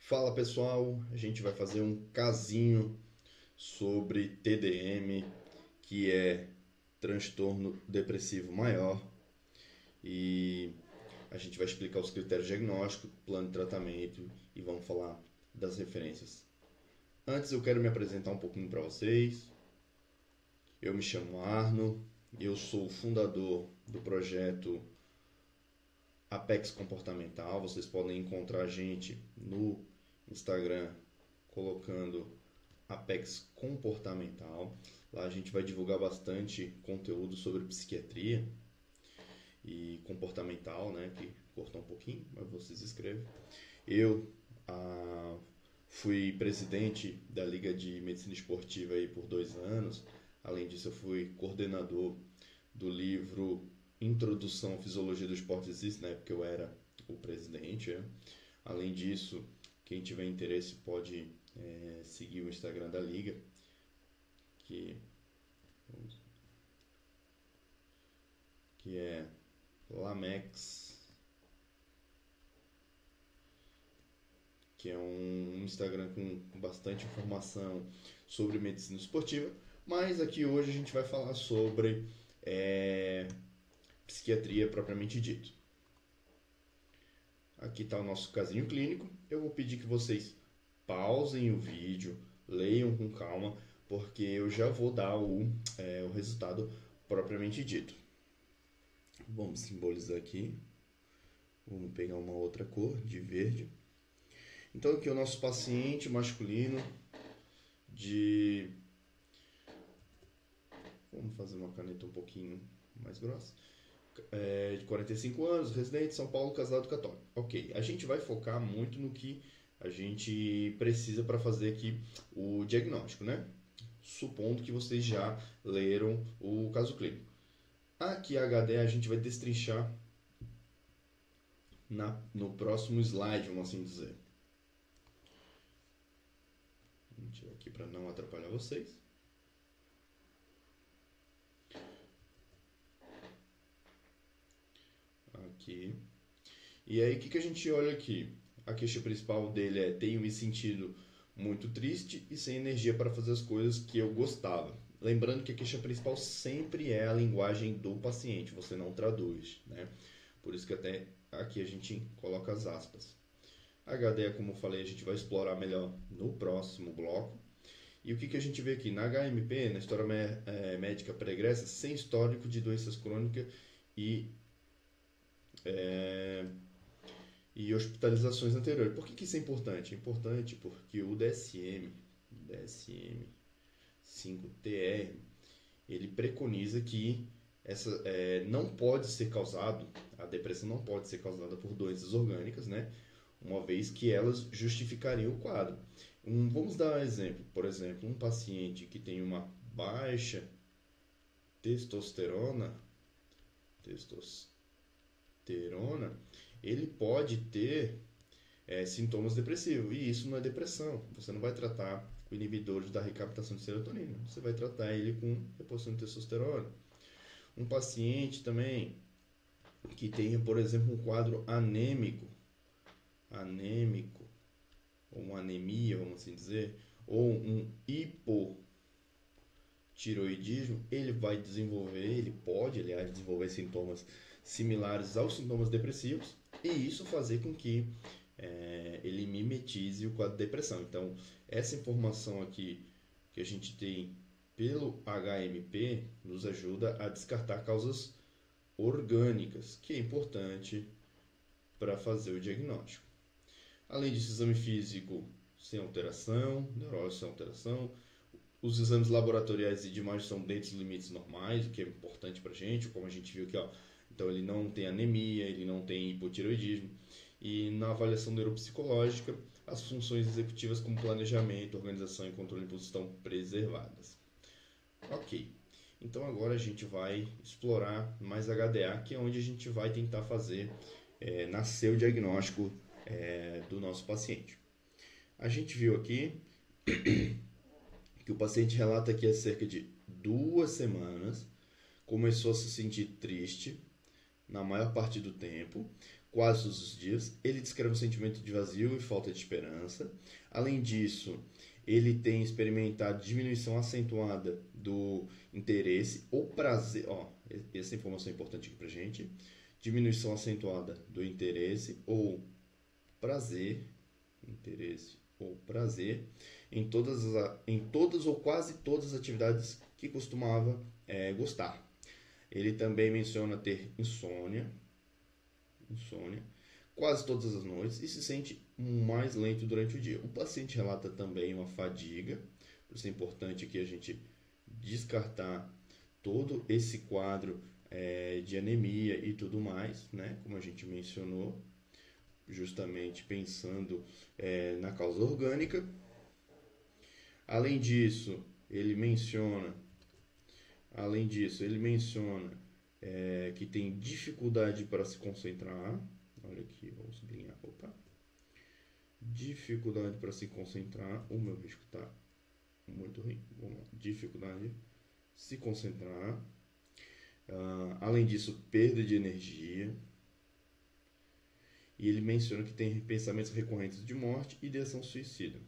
Fala pessoal, a gente vai fazer um casinho sobre TDM, que é transtorno depressivo maior, e a gente vai explicar os critérios diagnósticos, plano de tratamento e vamos falar das referências. Antes eu quero me apresentar um pouquinho para vocês. Eu me chamo Arno, eu sou o fundador do projeto Apex Comportamental. Vocês podem encontrar a gente no Instagram colocando Apex Comportamental. Lá a gente vai divulgar bastante conteúdo sobre psiquiatria e comportamental, né? Que cortou um pouquinho, mas vocês escrevem. Eu fui presidente da Liga de Medicina Esportiva aí por 2 anos. Além disso, eu fui coordenador do livro Introdução à Fisiologia do Esporte Existe, na época eu era o presidente. Né? Além disso, quem tiver interesse pode seguir o Instagram da Liga, que, que é Lamex, que é um Instagram com bastante informação sobre medicina esportiva. Mas aqui hoje a gente vai falar sobre psiquiatria propriamente dito. Aqui está o nosso casinho clínico. Eu vou pedir que vocês pausem o vídeo, leiam com calma, porque eu já vou dar o resultado propriamente dito. Vamos simbolizar aqui. Vamos pegar uma outra cor de verde. Então aqui é o nosso paciente masculino de... Vamos fazer uma caneta um pouquinho mais grossa. De 45 anos, residente de São Paulo, casado católico. Ok, a gente vai focar muito no que a gente precisa para fazer aqui o diagnóstico, né? Supondo que vocês já leram o caso clínico. Aqui a HD a gente vai destrinchar no próximo slide, vamos assim dizer. Vou tirar aqui para não atrapalhar vocês. Aqui. E aí, o que a gente olha aqui? A queixa principal dele é: tenho me sentido muito triste e sem energia para fazer as coisas que eu gostava. Lembrando que a queixa principal sempre é a linguagem do paciente, você não traduz, né? Por isso que até aqui a gente coloca as aspas. A HD, como eu falei, a gente vai explorar melhor no próximo bloco. E o que a gente vê aqui? Na HMP, na história médica pregressa, sem histórico de doenças crônicas e e hospitalizações anteriores. Por que isso é importante? É importante porque o DSM-5-TR, ele preconiza que não pode ser causado, a depressão não pode ser causada por doenças orgânicas, né? Uma vez que elas justificariam o quadro. Vamos dar um exemplo. Por exemplo, um paciente que tem uma baixa testosterona, ele pode ter sintomas depressivos. E isso não é depressão. Você não vai tratar com inibidores da recaptação de serotonina. Você vai tratar ele com reposição de testosterona. Um paciente também que tenha, por exemplo, um quadro anêmico, ou uma anemia, vamos assim dizer, ou um hipotiroidismo, ele pode, aliás, desenvolver sintomas similares aos sintomas depressivos, e isso fazer com que ele mimetize o quadro de depressão. Então, essa informação aqui que a gente tem pelo HMP nos ajuda a descartar causas orgânicas, que é importante para fazer o diagnóstico. Além disso, exame físico sem alteração, neurose sem alteração, os exames laboratoriais e de imagem são dentro dos limites normais, o que é importante para a gente, como a gente viu aqui, ó. Então ele não tem anemia, ele não tem hipotireoidismo. E na avaliação neuropsicológica, as funções executivas como planejamento, organização e controle de impulso estão preservadas. Ok, então agora a gente vai explorar mais HDA, que é onde a gente vai tentar fazer nascer o diagnóstico do nosso paciente. A gente viu aqui que o paciente relata que há cerca de 2 semanas começou a se sentir triste na maior parte do tempo, quase todos os dias. Ele descreve um sentimento de vazio e falta de esperança. Além disso, ele tem experimentado diminuição acentuada do interesse ou prazer. Essa informação é importante aqui pra gente. Diminuição acentuada do interesse ou prazer. Interesse ou prazer em todas ou quase todas as atividades que costumava gostar. Ele também menciona ter insônia quase todas as noites e se sente mais lento durante o dia. O paciente relata também uma fadiga, por isso é importante que a gente descartar todo esse quadro de anemia e tudo mais, né? Como a gente mencionou, justamente pensando na causa orgânica. Além disso, ele menciona que tem dificuldade para se concentrar. Olha aqui, vamos sublinhar. Dificuldade para se concentrar. O meu risco está muito ruim. Vamos lá. Dificuldade de se concentrar. Além disso, perda de energia. E ele menciona que tem pensamentos recorrentes de morte e ideação suicida,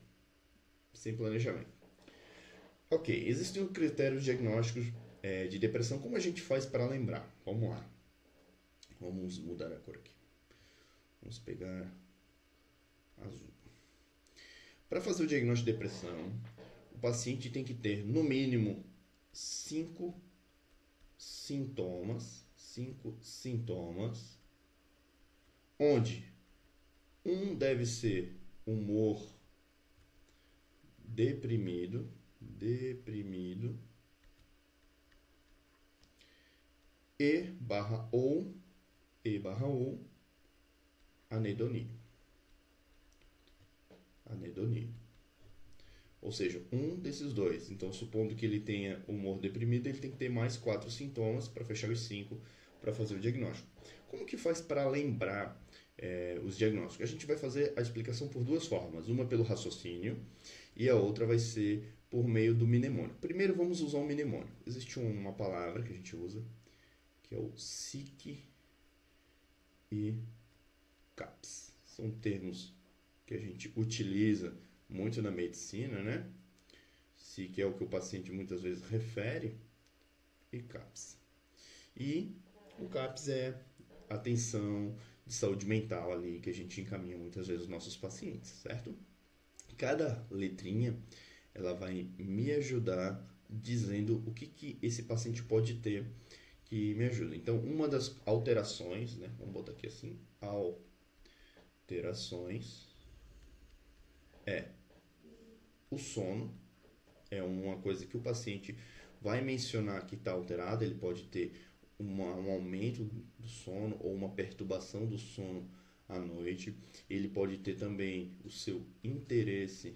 sem planejamento. Ok, existem critérios diagnósticos de depressão. Como a gente faz para lembrar? Vamos lá. Vamos mudar a cor aqui. Vamos pegar azul. Para fazer o diagnóstico de depressão, o paciente tem que ter, no mínimo, 5 sintomas, onde um deve ser humor deprimido e/ou anedonia. Ou seja, um desses dois. Então, supondo que ele tenha humor deprimido, ele tem que ter mais 4 sintomas para fechar os 5 para fazer o diagnóstico. Como que faz para lembrar os diagnósticos? A gente vai fazer a explicação por duas formas. Uma pelo raciocínio e a outra vai ser por meio do mnemônico. Primeiro vamos usar um mnemônico. Existe uma palavra que a gente usa, que é o SIC e CAPS. São termos que a gente utiliza muito na medicina, né? SIC é o que o paciente muitas vezes refere e CAPS. E o CAPS é atenção de saúde mental ali que a gente encaminha muitas vezes os nossos pacientes, certo? Cada letrinha ela vai me ajudar dizendo o que esse paciente pode ter que me ajuda. Então, uma das alterações, né? Vamos botar aqui assim, alterações é o sono. É uma coisa que o paciente vai mencionar que está alterado. Ele pode ter um aumento do sono ou uma perturbação do sono à noite. Ele pode ter também o seu interesse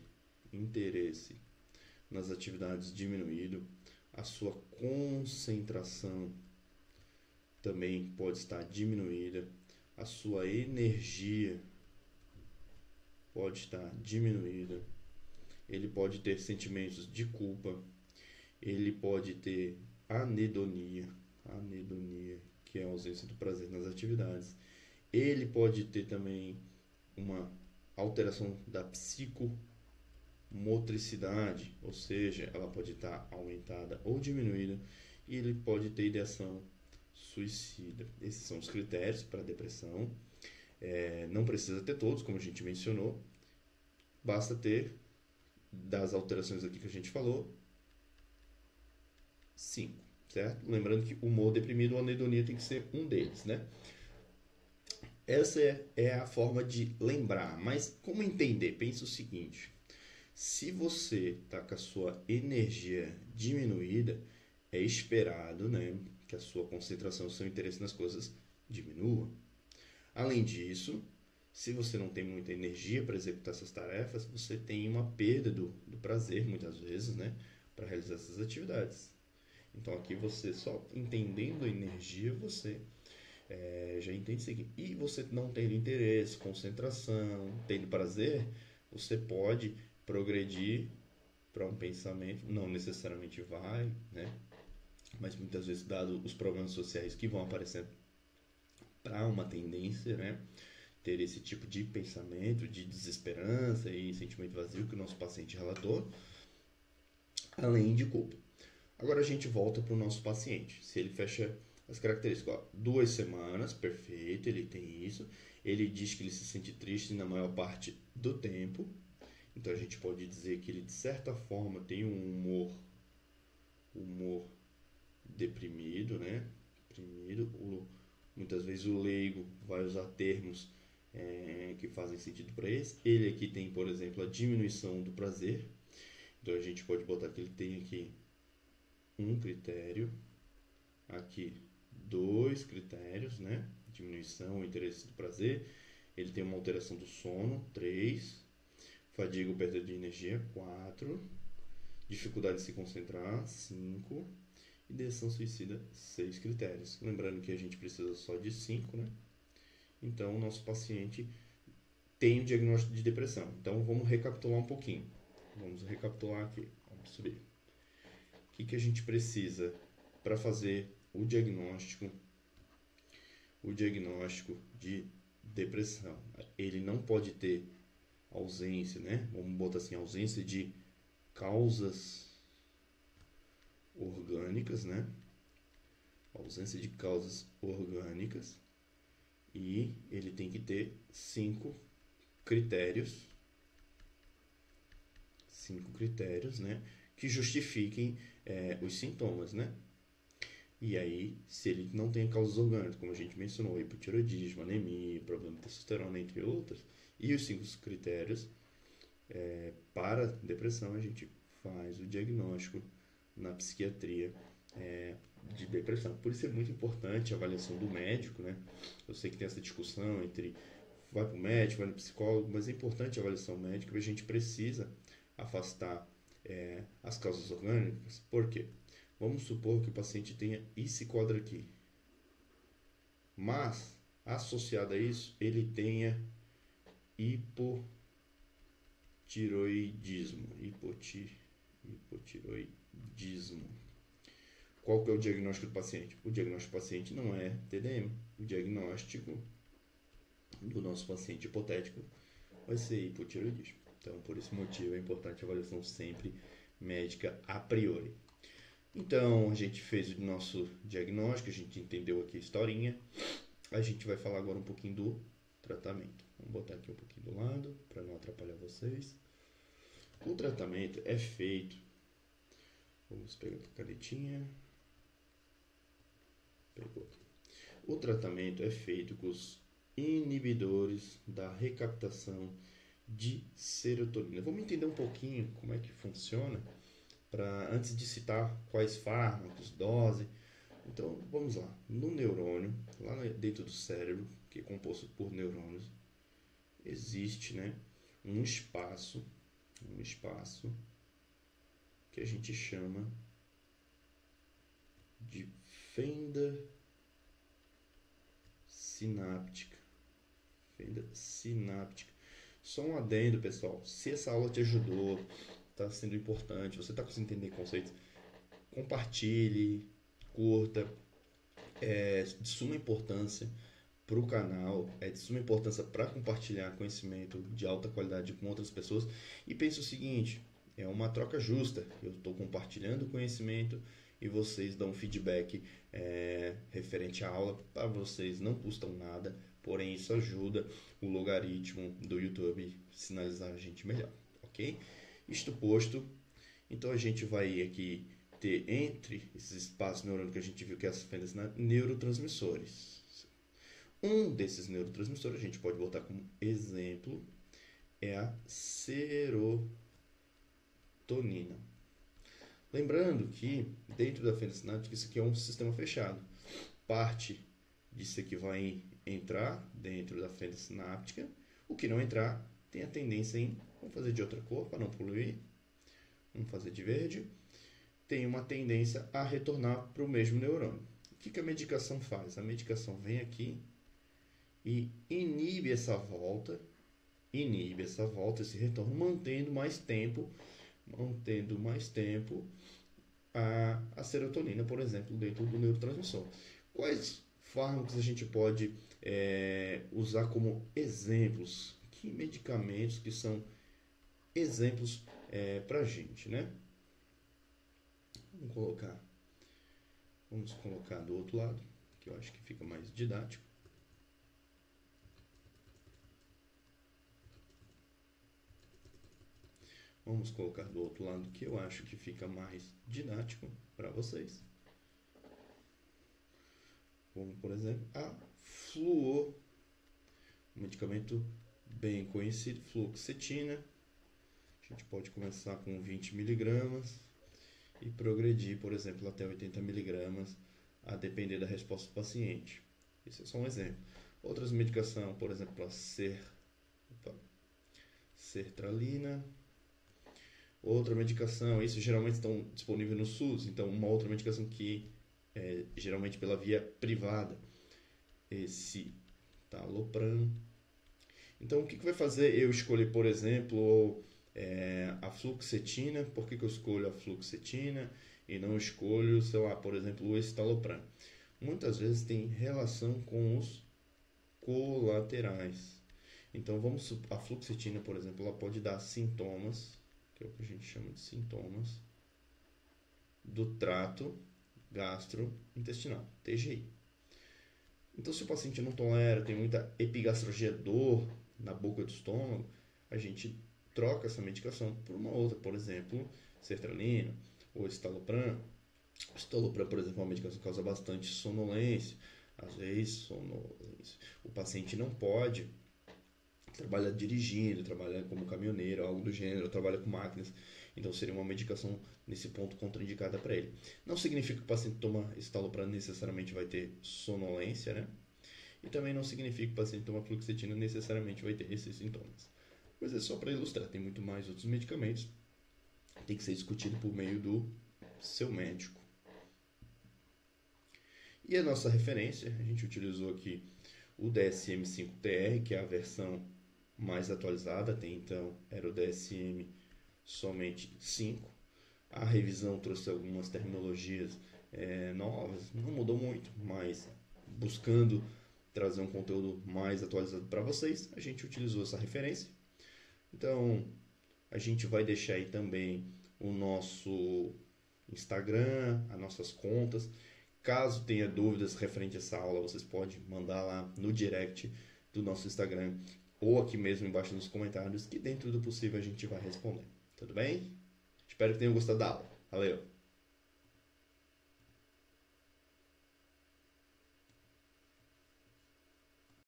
nas atividades diminuído. A sua concentração também pode estar diminuída. A sua energia pode estar diminuída. Ele pode ter sentimentos de culpa. Ele pode ter anedonia, que é a ausência do prazer nas atividades. Ele pode ter também uma alteração da psicomotricidade, ou seja, ela pode estar aumentada ou diminuída, e ele pode ter ideação suicida. Esses são os critérios para a depressão. Não precisa ter todos, como a gente mencionou, basta ter, das alterações aqui que a gente falou, 5, certo? Lembrando que o humor deprimido ou anedonia tem que ser um deles, né? Essa é a forma de lembrar, mas como entender? Pensa o seguinte: se você está com a sua energia diminuída, é esperado, né, que a sua concentração, o seu interesse nas coisas diminua. Além disso, se você não tem muita energia para executar essas tarefas, você tem uma perda do prazer, muitas vezes, né, para realizar essas atividades. Então, aqui você só entendendo a energia, você já entende o seguinte. E você não tendo interesse, concentração, tendo prazer, você pode progredir para um pensamento, não necessariamente vai, né? Mas muitas vezes, dado os problemas sociais que vão aparecendo para uma tendência, né? Ter esse tipo de pensamento, de desesperança e sentimento vazio que o nosso paciente relatou, além de culpa. Agora a gente volta para o nosso paciente. Se ele fecha as características, ó, 2 semanas, perfeito, ele tem isso. Ele diz que ele se sente triste na maior parte do tempo. Então a gente pode dizer que ele de certa forma tem um humor deprimido, né? Deprimido. Muitas vezes o leigo vai usar termos que fazem sentido para esse. Ele aqui tem, por exemplo, a diminuição do prazer. Então a gente pode botar que ele tem aqui um critério, aqui 2 critérios, né? Diminuição, interesse do prazer. Ele tem uma alteração do sono, 3. Fadiga ou perda de energia, 4. Dificuldade de se concentrar, 5. Ideação suicida, 6 critérios. Lembrando que a gente precisa só de 5, né? Então, o nosso paciente tem o diagnóstico de depressão. Então, vamos recapitular um pouquinho. Vamos recapitular aqui. Vamos subir. O que a gente precisa para fazer o diagnóstico de depressão? Ele não pode ter ausência, né? Vamos botar assim, ausência de causas orgânicas, né? Ausência de causas orgânicas. E ele tem que ter 5 critérios. 5 critérios, né? Que justifiquem os sintomas, né? E aí, se ele não tem causas orgânicas, como a gente mencionou, hipotireoidismo, anemia, problema de testosterona, entre outros, e os 5 critérios para depressão, a gente faz o diagnóstico na psiquiatria de depressão. Por isso é muito importante a avaliação do médico, né? Eu sei que tem essa discussão entre vai para o médico, vai no psicólogo, mas é importante a avaliação médica, porque a gente precisa afastar as causas orgânicas. Por quê? Vamos supor que o paciente tenha esse quadro aqui, mas associado a isso ele tenha hipotireoidismo. Qual que é o diagnóstico do paciente? O diagnóstico do paciente não é TDM. O diagnóstico do nosso paciente hipotético vai ser hipotireoidismo. Então, por esse motivo, é importante a avaliação sempre médica a priori. Então, a gente fez o nosso diagnóstico, a gente entendeu aqui a historinha. A gente vai falar agora um pouquinho do tratamento. Vamos botar aqui um pouquinho do lado, para não atrapalhar vocês. O tratamento é feito... Vamos pegar aqui a canetinha. Pegou. O tratamento é feito com os inibidores da recaptação de serotonina. Vamos entender um pouquinho como é que funciona, antes de citar quais fármacos, dose. Então, vamos lá. No neurônio, lá dentro do cérebro, que é composto por neurônios, existe, né, um espaço que a gente chama de fenda sináptica. Só um adendo, pessoal. Se essa aula te ajudou, está sendo importante, você está conseguindo entender conceitos, compartilhe, curta. É de suma importância para o canal, é de suma importância para compartilhar conhecimento de alta qualidade com outras pessoas. E pense o seguinte, é uma troca justa. Eu estou compartilhando conhecimento e vocês dão feedback referente à aula. Para vocês não custam nada, porém isso ajuda o logaritmo do YouTube a sinalizar a gente melhor, ok? Isto posto, então a gente vai aqui ter entre esses espaços neurônicos que a gente viu que é as fendas, neurotransmissores. Um desses neurotransmissores a gente pode botar como exemplo é a serotonina. Lembrando que dentro da fenda sináptica isso aqui é um sistema fechado. Parte disso aqui vai entrar dentro da fenda sináptica. O que não entrar tem a tendência em, vamos fazer de outra cor para não poluir, vamos fazer de verde, tem uma tendência a retornar para o mesmo neurônio. O que a medicação faz? A medicação vem aqui e inibe essa volta, esse retorno, mantendo mais tempo a serotonina, por exemplo, dentro do neurotransmissor. Quais fármacos a gente pode usar como exemplos que medicamentos que são exemplos para a gente, né? Vamos colocar do outro lado, que eu acho que fica mais didático. Vamos colocar do outro lado, que eu acho que fica mais didático para vocês. Como, por exemplo, a Fluor, um medicamento bem conhecido, fluoxetina. A gente pode começar com 20 miligramas e progredir, por exemplo, até 80 miligramas, a depender da resposta do paciente. Isso é só um exemplo. Outras medicações, por exemplo, a sertralina. Outra medicação, isso geralmente estão disponíveis no SUS, então uma outra medicação que é geralmente pela via privada, esse talopram. Então o que vai fazer eu escolher, por exemplo, a fluoxetina? Por que eu escolho a fluoxetina e não escolho, sei lá, por exemplo, o escitalopram? Muitas vezes tem relação com os colaterais. Então a fluoxetina, por exemplo, ela pode dar sintomas, que é o que a gente chama de sintomas, do trato gastrointestinal, TGI. Então, se o paciente não tolera, tem muita epigastralgia, dor na boca do estômago, a gente troca essa medicação por uma outra, por exemplo, sertralina ou escitalopram. O escitalopram, por exemplo, é uma medicação que causa bastante sonolência. Às vezes, o paciente não pode trabalha dirigindo, trabalha como caminhoneiro, algo do gênero, trabalha com máquinas, então seria uma medicação nesse ponto contraindicada para ele. Não significa que o paciente toma escitalopram necessariamente vai ter sonolência, né? E também não significa que o paciente toma fluoxetina necessariamente vai ter esses sintomas. Mas é só para ilustrar, tem muito mais outros medicamentos, tem que ser discutido por meio do seu médico. E a nossa referência, a gente utilizou aqui o DSM-5-TR, que é a versão mais atualizada, até então era o DSM somente 5. A revisão trouxe algumas terminologias novas, não mudou muito, mas buscando trazer um conteúdo mais atualizado para vocês, a gente utilizou essa referência. Então, a gente vai deixar aí também o nosso Instagram, as nossas contas. Caso tenha dúvidas referente a essa aula, vocês podem mandar lá no direct do nosso Instagram ou aqui mesmo embaixo nos comentários, que dentro do possível a gente vai responder. Tudo bem? Espero que tenham gostado da aula. Valeu!